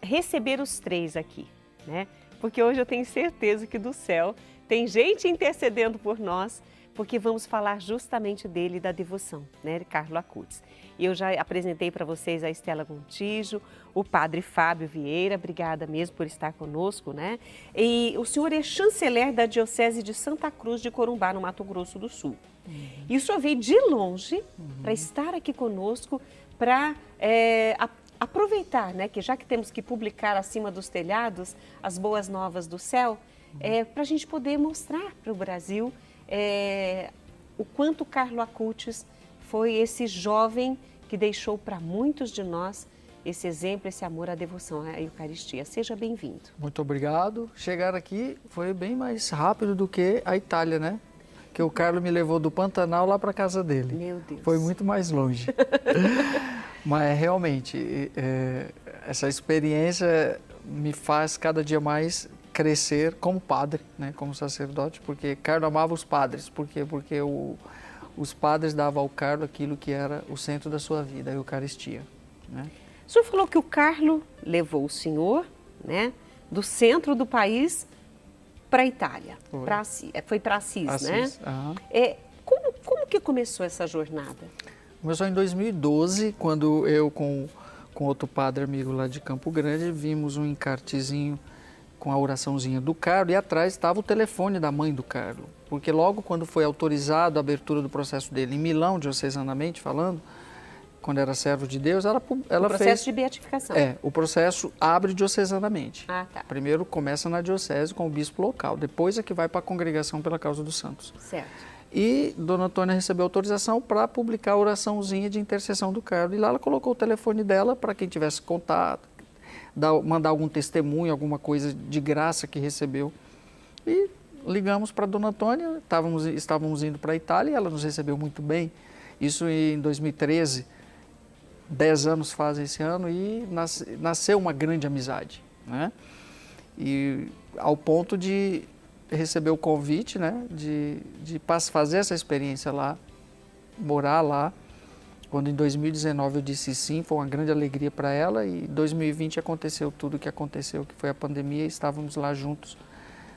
receber os três aqui, né? Porque hoje eu tenho certeza que do céu tem gente intercedendo por nós, porque vamos falar justamente dele, da devoção, né, Carlo Acutis. E eu já apresentei para vocês a Estela Gontijo, o padre Fábio Vieira, obrigada mesmo por estar conosco, né? E o senhor é chanceler da Diocese de Santa Cruz de Corumbá, no Mato Grosso do Sul. E o senhor veio de longe para estar aqui conosco, para aproveitar, né, que já que temos que publicar acima dos telhados as boas novas do céu, para a gente poder mostrar para o Brasil o quanto Carlo Acutis foi esse jovem que deixou para muitos de nós esse exemplo, esse amor à devoção à Eucaristia. Seja bem-vindo. Muito obrigado. Chegar aqui foi bem mais rápido do que a Itália, né? Que o Carlo me levou do Pantanal lá para casa dele. Meu Deus. Foi muito mais longe. Mas realmente, essa experiência me faz cada dia mais crescer como padre, né? Como sacerdote, porque Carlo amava os padres. Por quê? Porque os padres davam ao Carlo aquilo que era o centro da sua vida, a Eucaristia, né? O senhor falou que o Carlo levou o senhor, né, do centro do país para a Itália. Foi para Assis, né? Aham. Como que começou essa jornada? Começou em 2012, quando eu com outro padre amigo lá de Campo Grande, vimos um encartezinho com a oraçãozinha do Carlo e atrás estava o telefone da mãe do Carlo. Porque logo quando foi autorizado a abertura do processo dele em Milão, diocesanamente falando, quando era servo de Deus, ela o processo de beatificação. O processo abre diocesanamente. Ah, tá. Primeiro começa na diocese com o bispo local, depois é que vai para a congregação pela causa dos santos. Certo. E Dona Antônia recebeu autorização para publicar a oraçãozinha de intercessão do Carlo. E lá ela colocou o telefone dela para quem tivesse contato, mandar algum testemunho, alguma coisa de graça que recebeu. E ligamos para Dona Antônia, estávamos indo para a Itália e ela nos recebeu muito bem. Isso em 2013, 10 anos faz esse ano, e nasceu uma grande amizade, né? E ao ponto de receber o convite, né, de fazer essa experiência lá, morar lá. Quando em 2019 eu disse sim, foi uma grande alegria para ela, e em 2020 aconteceu tudo o que aconteceu, que foi a pandemia, e estávamos lá juntos,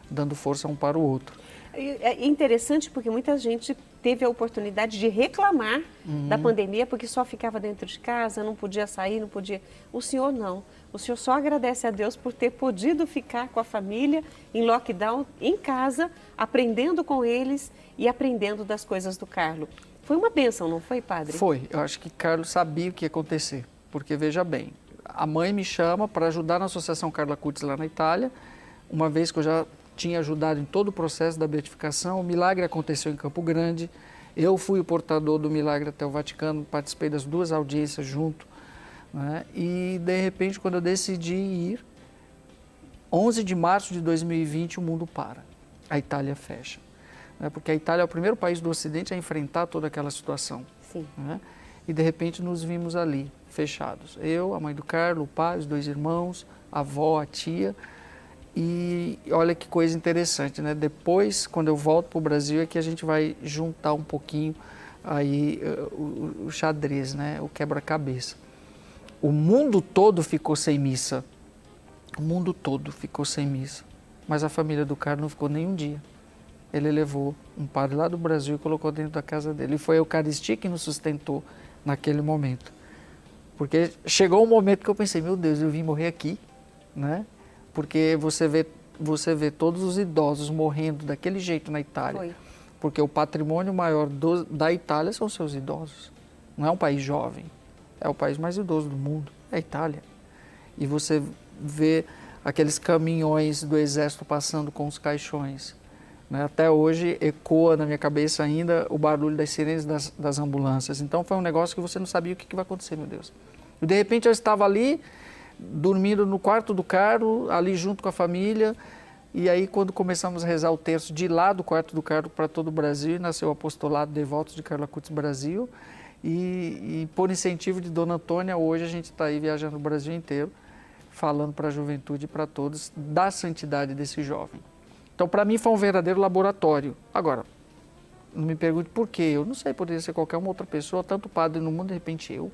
dando força um para o outro. É interessante porque muita gente teve a oportunidade de reclamar da pandemia, porque só ficava dentro de casa, não podia sair, não podia... O senhor não. O senhor só agradece a Deus por ter podido ficar com a família em lockdown, em casa, aprendendo com eles e aprendendo das coisas do Carlo. Foi uma bênção, não foi, padre? Foi. Eu acho que Carlo sabia o que ia acontecer, porque veja bem, a mãe me chama para ajudar na Associação Carlo Acutis lá na Itália, uma vez que eu já tinha ajudado em todo o processo da beatificação. O milagre aconteceu em Campo Grande, eu fui o portador do milagre até o Vaticano, participei das 2 audiências junto, né? E de repente, quando eu decidi ir, 11 de março de 2020 o mundo para, a Itália fecha, né? Porque a Itália é o primeiro país do Ocidente a enfrentar toda aquela situação. Sim. Né? E de repente nos vimos ali, fechados, eu, a mãe do Carlo, o pai, os 2 irmãos, a avó, a tia. E olha que coisa interessante, né? Depois, quando eu volto para o Brasil, é que a gente vai juntar um pouquinho aí o xadrez, né? O quebra-cabeça. O mundo todo ficou sem missa. O mundo todo ficou sem missa. Mas a família do Carlo não ficou nem um dia. Ele levou um padre lá do Brasil e colocou dentro da casa dele. E foi a Eucaristia que nos sustentou naquele momento. Porque chegou um momento que eu pensei, meu Deus, eu vim morrer aqui, né? Porque você vê todos os idosos morrendo daquele jeito na Itália. Foi. Porque o patrimônio maior da Itália são seus idosos. Não é um país jovem, é o país mais idoso do mundo, é a Itália. E você vê aqueles caminhões do exército passando com os caixões, né? Até hoje ecoa na minha cabeça ainda o barulho das sirenes das ambulâncias. Então foi um negócio que você não sabia o que vai acontecer, meu Deus. E de repente eu estava ali, dormindo no quarto do Carlo, ali junto com a família, e aí quando começamos a rezar o terço de lá do quarto do Carlo para todo o Brasil, nasceu o apostolado Devotos de Carlo Acutis Brasil, e por incentivo de Dona Antônia, hoje a gente está aí viajando o Brasil inteiro, falando para a juventude e para todos da santidade desse jovem. Então para mim foi um verdadeiro laboratório. Agora, não me pergunte por quê, eu não sei, poderia ser qualquer uma outra pessoa, tanto padre no mundo, de repente eu.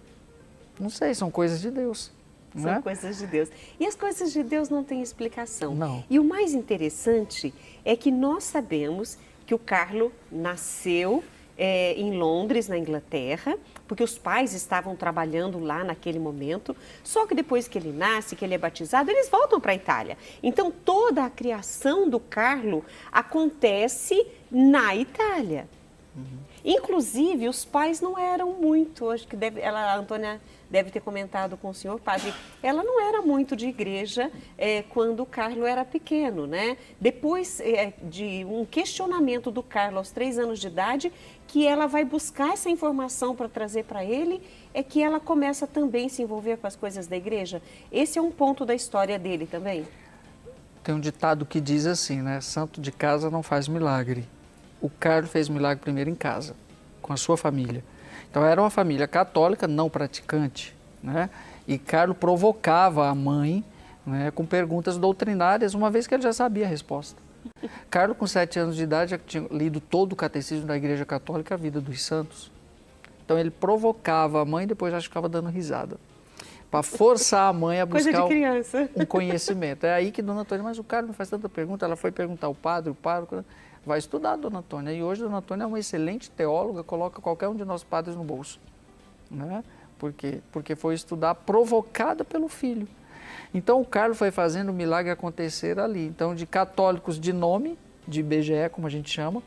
Não sei, são coisas de Deus. São coisas de Deus. E as coisas de Deus não têm explicação. Não. E o mais interessante é que nós sabemos que o Carlo nasceu em Londres, na Inglaterra, porque os pais estavam trabalhando lá naquele momento. Só que depois que ele nasce, que ele é batizado, eles voltam para a Itália. Então, toda a criação do Carlo acontece na Itália. Inclusive, os pais não eram muito, acho que a Antônia deve ter comentado com o senhor, padre, ela não era muito de igreja quando o Carlo era pequeno, né? Depois de um questionamento do Carlo aos 3 anos de idade, que ela vai buscar essa informação para trazer para ele, é que ela começa também a se envolver com as coisas da igreja. Esse é um ponto da história dele também. Tem um ditado que diz assim, né? Santo de casa não faz milagre. O Carlo fez milagre primeiro em casa, com a sua família. Então era uma família católica não praticante, né? E Carlo provocava a mãe, né, com perguntas doutrinárias, uma vez que ele já sabia a resposta. Carlo, com 7 anos de idade, já tinha lido todo o catecismo da Igreja Católica, a vida dos santos. Então ele provocava a mãe e depois já ficava dando risada, para forçar a mãe a buscar um conhecimento. É aí que Dona Antônia, mas o Carlo não faz tanta pergunta, ela foi perguntar ao padre, o pároco, vai estudar, Dona Antônia. E hoje Dona Antônia é uma excelente teóloga, coloca qualquer um de nós padres no bolso, né? Porque foi estudar provocada pelo filho. Então o Carlo foi fazendo o milagre acontecer ali. Então, de católicos de nome, de IBGE, como a gente chama,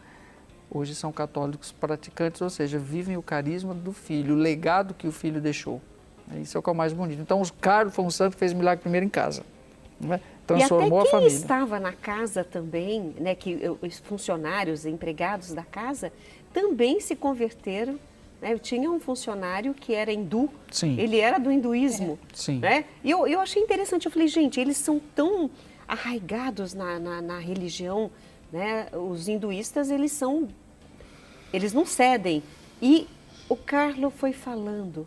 hoje são católicos praticantes, ou seja, vivem o carisma do filho, o legado que o filho deixou. Isso é o que é o mais bonito. Então, o Carlo foi um santo que fez milagre primeiro em casa, né? Transformou a família. E até quem estava na casa também, né, que os funcionários, empregados da casa, também se converteram. Né? Eu tinha um funcionário que era hindu, Sim. Ele era do hinduísmo. Sim. Né? E eu achei interessante, eu falei, gente, eles são tão arraigados na religião, né? Os hinduístas, eles não cedem. E o Carlo foi falando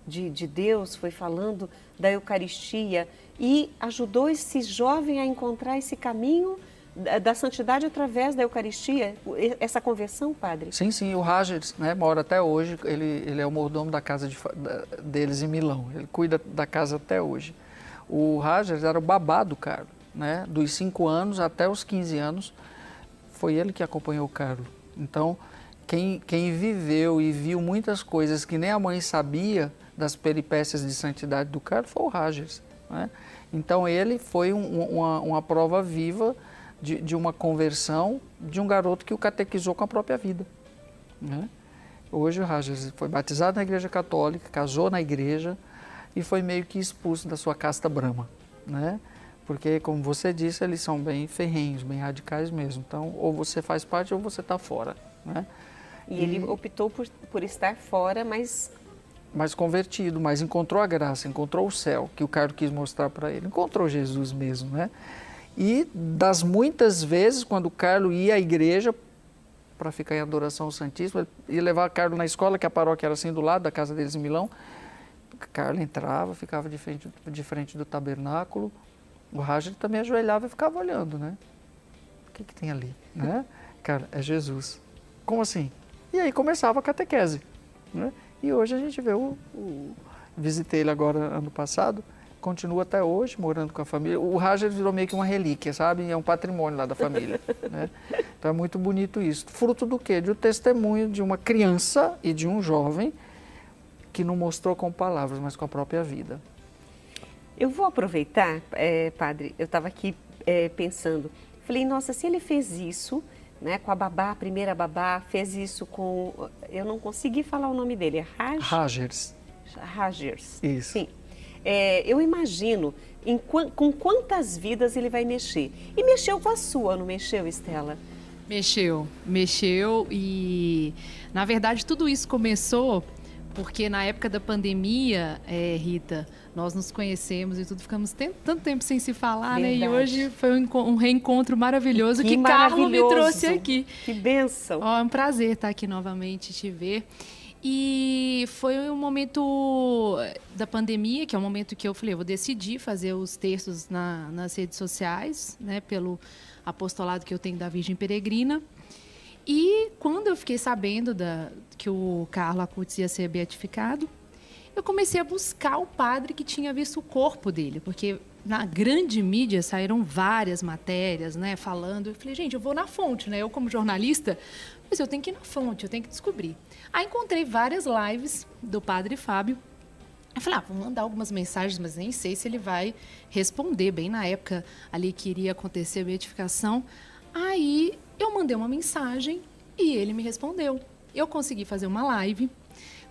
de Deus, foi falando da Eucaristia e ajudou esse jovem a encontrar esse caminho da santidade através da Eucaristia, essa conversão, padre? Sim, sim, o Rogers, né, mora até hoje, ele é o mordomo da casa deles em Milão, ele cuida da casa até hoje. O Rogers era o babá do Carlo, né, dos 5 anos até os 15 anos, foi ele que acompanhou o Carlo. Então, quem viveu e viu muitas coisas que nem a mãe sabia das peripécias de santidade do Carlo foi o Rogers, né? Então, ele foi uma prova viva de uma conversão de um garoto que o catequizou com a própria vida, né? Hoje o Rogers foi batizado na Igreja Católica, casou na igreja e foi meio que expulso da sua casta brahma, né? Porque, como você disse, eles são bem ferrenhos, bem radicais mesmo. Então, ou você faz parte ou você está fora, né? E ele optou por estar fora, mas convertido, mas encontrou a graça, encontrou o céu que o Carlo quis mostrar para ele, encontrou Jesus mesmo, né? E das muitas vezes, quando o Carlo ia à igreja para ficar em adoração ao Santíssimo, ele ia levar o Carlo na escola, que a paróquia era assim do lado da casa deles em Milão. O Carlo entrava, ficava de frente do tabernáculo. O Roger também ajoelhava e ficava olhando, né? O que tem ali, né? Cara, é Jesus. Como assim? E aí começava a catequese, né? E hoje a gente vê visitei ele agora ano passado, continua até hoje morando com a família. O Roger virou meio que uma relíquia, sabe? É um patrimônio lá da família, né? Então é muito bonito isso. Fruto do quê? De um testemunho de uma criança e de um jovem que não mostrou com palavras, mas com a própria vida. Eu vou aproveitar, padre, eu estava aqui pensando, falei, nossa, se ele fez isso, né, com a babá, a primeira babá, fez isso com, eu não consegui falar o nome dele, é Rogers. Rogers. Isso. Sim. Eu imagino com quantas vidas ele vai mexer. E mexeu com a sua, não mexeu, Estela? Mexeu e, na verdade, tudo isso começou porque na época da pandemia, Rita, nós nos conhecemos e tudo, ficamos tanto tempo sem se falar, verdade, né? E hoje foi um reencontro maravilhoso que Carlo me trouxe aqui. Que bênção! É um prazer estar aqui novamente, te ver. E foi um momento da pandemia, que é um momento que eu falei, eu vou decidir fazer os textos nas redes sociais, né, pelo apostolado que eu tenho da Virgem Peregrina. E quando eu fiquei sabendo que o Carlo Acutis ia ser beatificado, eu comecei a buscar o padre que tinha visto o corpo dele, porque na grande mídia saíram várias matérias, né, falando. Eu falei, gente, eu vou na fonte, né? Eu, como jornalista, mas eu tenho que ir na fonte, eu tenho que descobrir. Aí encontrei várias lives do padre Fábio. Eu falei, vou mandar algumas mensagens, mas nem sei se ele vai responder. Bem na época ali que iria acontecer a beatificação. Aí eu mandei uma mensagem e ele me respondeu. Eu consegui fazer uma live.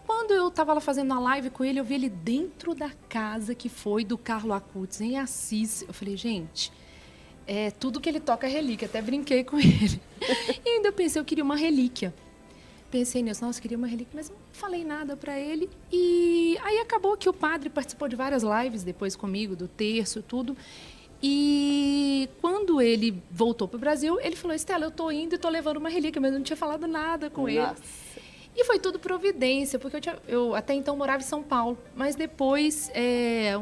Quando eu estava lá fazendo a live com ele, eu vi ele dentro da casa que foi do Carlo Acutis, em Assis. Eu falei, gente, tudo que ele toca é relíquia. Até brinquei com ele. E ainda pensei, eu queria uma relíquia. Pensei nisso, nossa, queria uma relíquia, mas não falei nada para ele. E aí acabou que o padre participou de várias lives depois comigo, do terço, tudo. E quando ele voltou para o Brasil, ele falou, Estela, eu estou indo e estou levando uma relíquia, mas eu não tinha falado nada com ele. E foi tudo providência, porque eu até então morava em São Paulo, mas depois,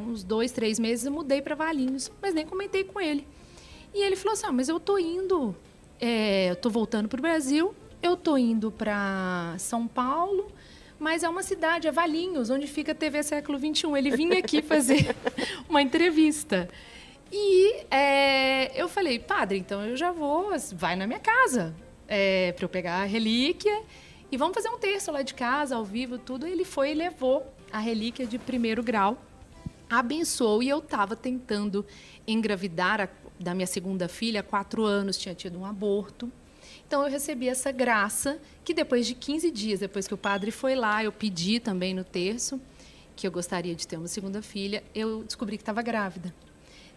uns 2, 3 meses, eu mudei para Valinhos, mas nem comentei com ele. E ele falou assim, mas eu estou indo, eu estou voltando para o Brasil, eu estou indo para São Paulo, mas é uma cidade, é Valinhos, onde fica a TV Século XXI. Ele vinha aqui fazer uma entrevista. E eu falei, padre, então eu já vou, vai na minha casa para eu pegar a relíquia e vamos fazer um terço lá de casa, ao vivo, tudo. Ele foi e levou a relíquia de 1º grau, abençoou, e eu estava tentando engravidar da minha segunda filha há 4 anos, tinha tido um aborto. Então, eu recebi essa graça, que depois de 15 dias, depois que o padre foi lá, eu pedi também no terço, que eu gostaria de ter uma segunda filha, eu descobri que estava grávida.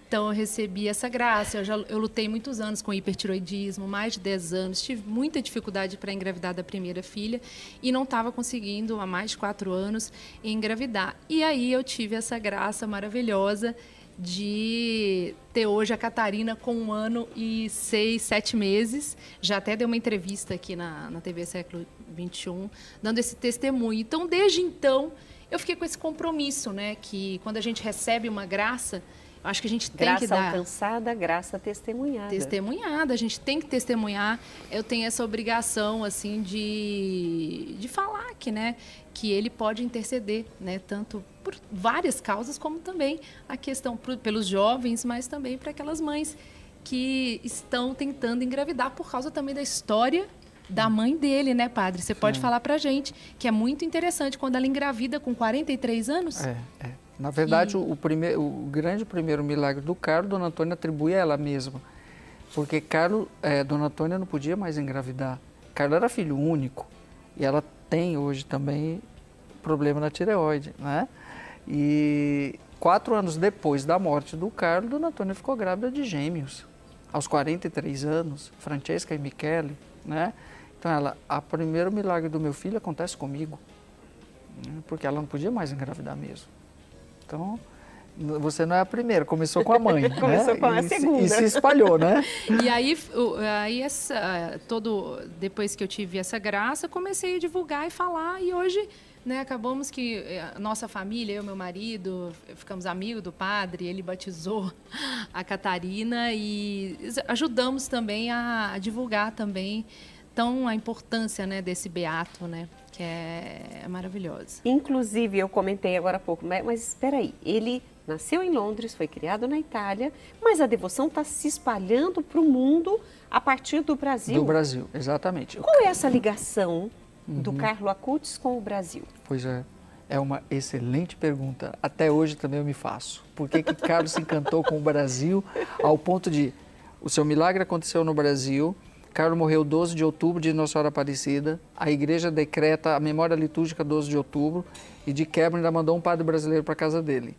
Então, eu recebi essa graça. Eu lutei muitos anos com hipertiroidismo, mais de 10 anos, tive muita dificuldade para engravidar da primeira filha e não estava conseguindo, há mais de 4 anos, engravidar. E aí, eu tive essa graça maravilhosa de ter hoje a Catarina com 1 ano e 6, 7 meses. Já até dei uma entrevista aqui na TV Século XXI, dando esse testemunho. Então, desde então, eu fiquei com esse compromisso, né? Que quando a gente recebe uma graça, eu acho que a gente tem que dar... Graça alcançada, graça testemunhada. Testemunhada, a gente tem que testemunhar. Eu tenho essa obrigação, assim, de falar que, né, que ele pode interceder, né, tanto por várias causas, como também a questão pelos jovens, mas também para aquelas mães que estão tentando engravidar por causa também da história da mãe dele, né, padre? Você pode falar para a gente, que é muito interessante, quando ela engravida com 43 anos. Na verdade, o grande primeiro milagre do Carlo, Dona Antônia atribui a ela mesma. Porque Dona Antônia não podia mais engravidar. Carlo era filho único. E ela tem hoje também problema na tireoide, né? E 4 anos depois da morte do Carlo, Dona Antônia ficou grávida de gêmeos. Aos 43 anos, Francesca e Michele, né? Então o primeiro milagre do meu filho acontece comigo. Né? Porque ela não podia mais engravidar mesmo. Então, você não é a primeira, começou com a mãe. Começou, né? Com a segunda. E se espalhou, né? E aí depois que eu tive essa graça, comecei a divulgar e falar, e hoje, né, acabamos que a nossa família, eu e meu marido, ficamos amigos do padre, ele batizou a Catarina e ajudamos também a divulgar também a importância, né, desse beato, né? Que é maravilhosa. Inclusive, eu comentei agora há pouco, mas espera aí, ele nasceu em Londres, foi criado na Itália, mas a devoção está se espalhando para o mundo a partir do Brasil. Do Brasil, exatamente. Qual é essa ligação do Carlo Acutis com o Brasil? Pois é uma excelente pergunta. Até hoje também eu me faço. Por que Carlos se encantou com o Brasil ao ponto de... O seu milagre aconteceu no Brasil... Carlos morreu 12 de outubro de Nossa Senhora Aparecida. A igreja decreta a memória litúrgica 12 de outubro e de quebra ainda mandou um padre brasileiro para a casa dele.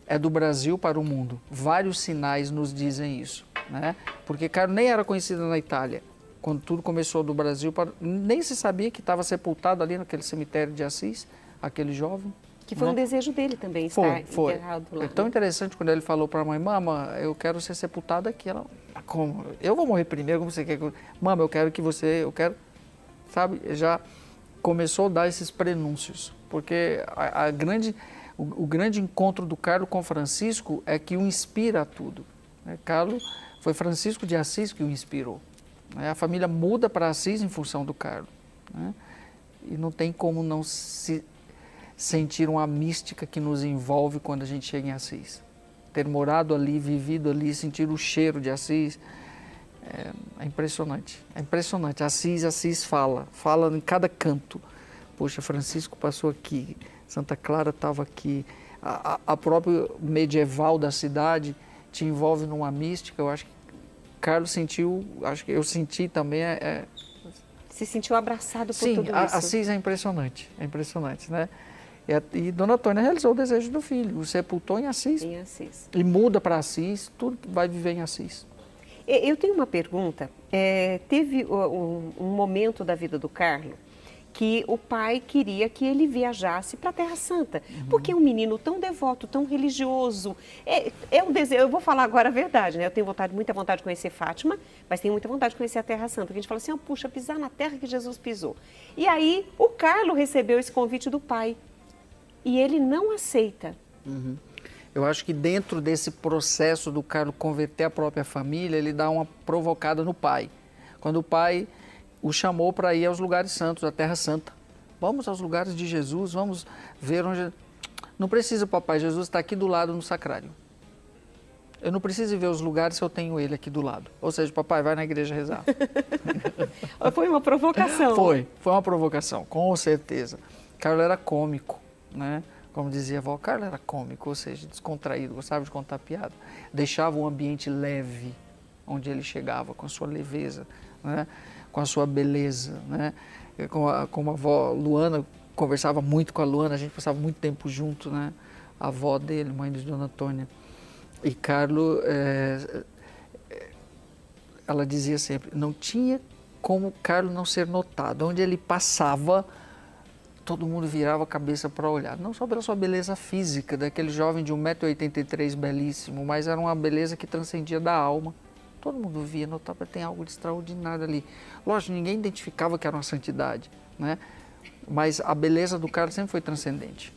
É do Brasil para o mundo. Vários sinais nos dizem isso, né? Porque Carlos nem era conhecido na Itália. Quando tudo começou do Brasil, nem se sabia que estava sepultado ali naquele cemitério de Assis, aquele jovem. Que foi um desejo dele também, estar enterrado lá. É tão interessante quando ele falou para a mãe, mama, eu quero ser sepultado aqui. Ela, como? Eu vou morrer primeiro, como você quer? Mama, eu quero que você, sabe? Já começou a dar esses prenúncios, porque o grande encontro do Carlos com Francisco é que o inspira a tudo. Né? Carlos, foi Francisco de Assis que o inspirou. Né? A família muda para Assis em função do Carlos. Né? E não tem como não se sentir uma mística que nos envolve quando a gente chega em Assis. Ter morado ali, vivido ali, sentir o cheiro de Assis, é impressionante. É impressionante. Assis fala em cada canto. Poxa, Francisco passou aqui, Santa Clara estava aqui. A própria medieval da cidade te envolve numa mística. Eu acho que Carlos sentiu, acho que eu senti também. Se sentiu abraçado por Sim, tudo isso. Assis é impressionante, né? E Dona Antônia realizou o desejo do filho, o sepultou em Assis. Em Assis. E muda para Assis, tudo vai viver em Assis. Eu tenho uma pergunta. Teve um momento da vida do Carlos que o pai queria que ele viajasse para a Terra Santa, porque um menino tão devoto, tão religioso, um desejo. Eu vou falar agora a verdade, né? Eu tenho muita vontade de conhecer Fátima, mas tenho muita vontade de conhecer a Terra Santa, porque a gente fala assim, puxa, pisar na terra que Jesus pisou. E aí o Carlos recebeu esse convite do pai e ele não aceita. Eu acho que dentro desse processo do Carlos converter a própria família, ele dá uma provocada no pai. Quando o pai o chamou para ir aos lugares santos, à Terra Santa. Vamos aos lugares de Jesus, vamos ver onde... Não precisa, papai, Jesus está aqui do lado no sacrário. Eu não preciso ver os lugares se eu tenho ele aqui do lado. Ou seja, papai, vai na igreja rezar. Foi uma provocação. Foi uma provocação, com certeza. Carlos era cômico, né? Como dizia a avó, Carlos era cômico, ou seja, descontraído, gostava de contar piada. Deixava um ambiente leve, onde ele chegava, com a sua leveza, né? Com a sua beleza, né? Como a avó Luana, conversava muito com a Luana, a gente passava muito tempo junto, né? A avó dele, mãe de Dona Antônia. E Carlos, ela dizia sempre, não tinha como Carlos não ser notado. Onde ele passava, todo mundo virava a cabeça para olhar. Não só pela sua beleza física, daquele jovem de 1,83 m belíssimo, mas era uma beleza que transcendia da alma. Todo mundo via, notava que tem algo de extraordinário ali. Lógico, ninguém identificava que era uma santidade, né? Mas a beleza do Carlos sempre foi transcendente.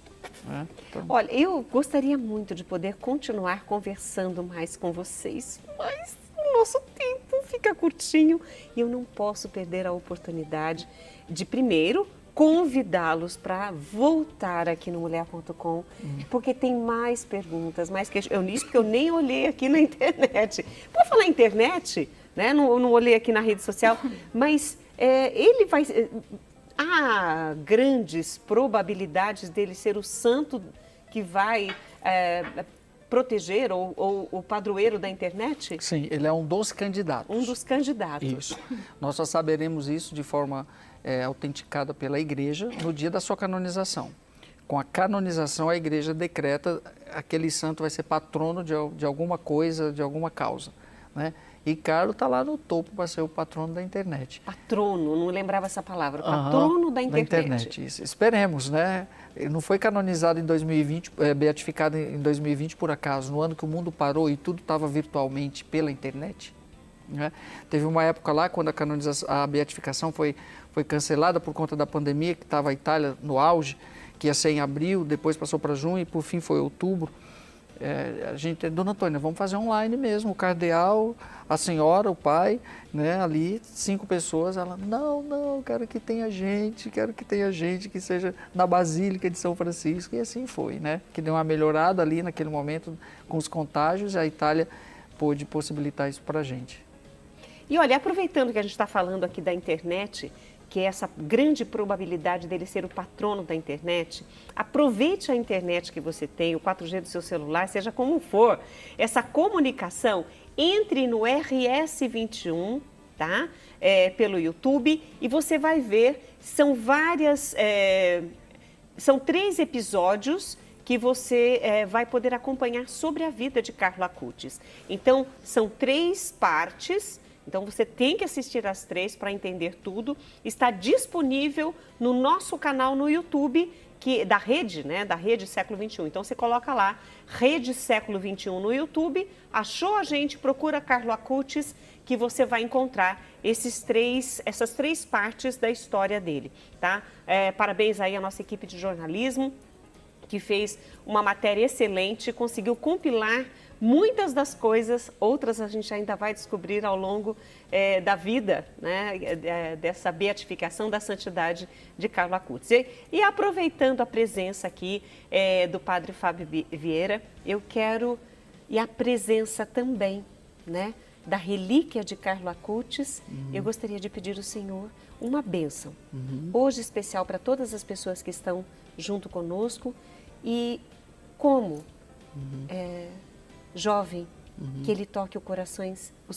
Né? Então... Olha, eu gostaria muito de poder continuar conversando mais com vocês, mas o nosso tempo fica curtinho e eu não posso perder a oportunidade de, primeiro, convidá-los para voltar aqui no Mulher.com, porque tem mais perguntas, mais questionamentos. Eu disse porque eu nem olhei aqui na internet. Por falar em internet, né? Não olhei aqui na rede social, mas ele vai... Há grandes probabilidades dele ser o santo que vai proteger ou o padroeiro da internet? Sim, ele é um dos candidatos. Um dos candidatos. Isso. Nós só saberemos isso de forma autenticada pela igreja no dia da sua canonização. Com a canonização, a igreja decreta aquele santo vai ser patrono de alguma coisa, de alguma causa, né? E Carlos está lá no topo para ser o patrono da internet. Patrono, não lembrava essa palavra. Patrono da internet. Da internet, isso. Esperemos, né? Ele não foi canonizado em 2020, beatificado em 2020 por acaso, no ano que o mundo parou e tudo estava virtualmente pela internet. Né? Teve uma época lá, quando a beatificação foi cancelada por conta da pandemia, que estava a Itália no auge, que ia ser em abril, depois passou para junho e por fim foi outubro. A gente, Dona Antônia, vamos fazer online mesmo, o cardeal, a senhora, o pai, né, ali, 5 pessoas, ela, não, quero que tenha gente, que seja na Basílica de São Francisco, e assim foi, né, que deu uma melhorada ali naquele momento com os contágios, e a Itália pôde possibilitar isso para a gente. E olha, aproveitando que a gente está falando aqui da internet, que é essa grande probabilidade dele ser o patrono da internet, aproveite a internet que você tem, o 4G do seu celular, seja como for, essa comunicação, entre no RS21, tá? Pelo YouTube, e você vai ver, são 3 episódios que você vai poder acompanhar sobre a vida de Carlos Acutis. Então, são 3 partes. Então, você tem que assistir as 3 para entender tudo. Está disponível no nosso canal no YouTube, da rede, né? Da Rede Século XXI. Então, você coloca lá, Rede Século XXI no YouTube, achou a gente, procura Carlos Acutis, que você vai encontrar essas 3 partes da história dele, tá? Parabéns aí à nossa equipe de jornalismo, que fez uma matéria excelente, conseguiu compilar muitas das coisas, outras a gente ainda vai descobrir ao longo da vida, né, dessa beatificação da santidade de Carlo Acutis. E aproveitando a presença aqui do Padre Fábio Vieira, eu quero, e a presença também, né, da relíquia de Carlo Acutis, eu gostaria de pedir ao Senhor uma bênção, hoje especial para todas as pessoas que estão junto conosco e como jovem, que ele toque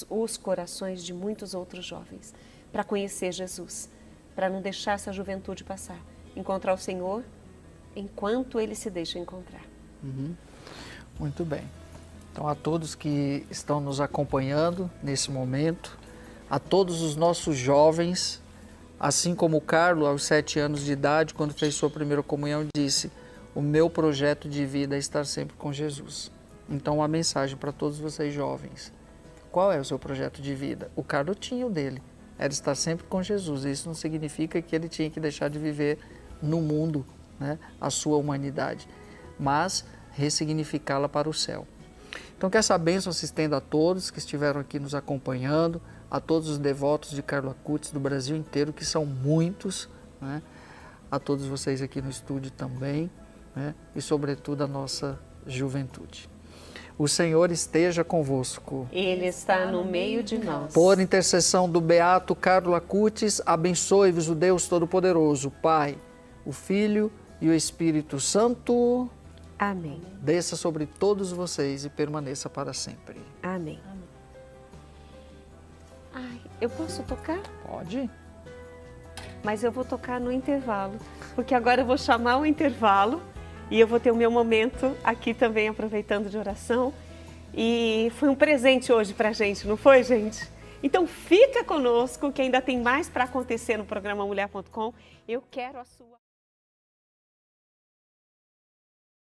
os corações de muitos outros jovens para conhecer Jesus, para não deixar essa juventude passar, encontrar o Senhor enquanto ele se deixa encontrar. Muito bem. Então, a todos que estão nos acompanhando nesse momento, a todos os nossos jovens, assim como o Carlo, aos 7 anos de idade, quando fez sua primeira comunhão, disse: o meu projeto de vida é estar sempre com Jesus. Então, uma mensagem para todos vocês jovens. Qual é o seu projeto de vida? O Carlo tinha o dele, era estar sempre com Jesus. Isso não significa que ele tinha que deixar de viver no mundo, né, a sua humanidade, mas ressignificá-la para o céu. Então, que essa bênção se estenda a todos que estiveram aqui nos acompanhando, a todos os devotos de Carlo Acutis do Brasil inteiro, que são muitos, né? A todos vocês aqui no estúdio também, né? E sobretudo a nossa juventude. O Senhor esteja convosco. Ele está no meio de nós. Por intercessão do beato Carlo Acutis, abençoe-vos o Deus Todo-Poderoso, Pai, o Filho e o Espírito Santo. Amém. Desça sobre todos vocês e permaneça para sempre. Amém. Ai, eu posso tocar? Pode. Mas eu vou tocar no intervalo, porque agora eu vou chamar o intervalo e eu vou ter o meu momento aqui também aproveitando de oração. E foi um presente hoje pra gente, não foi, gente? Então fica conosco que ainda tem mais para acontecer no programa Mulher.com. Eu quero a sua...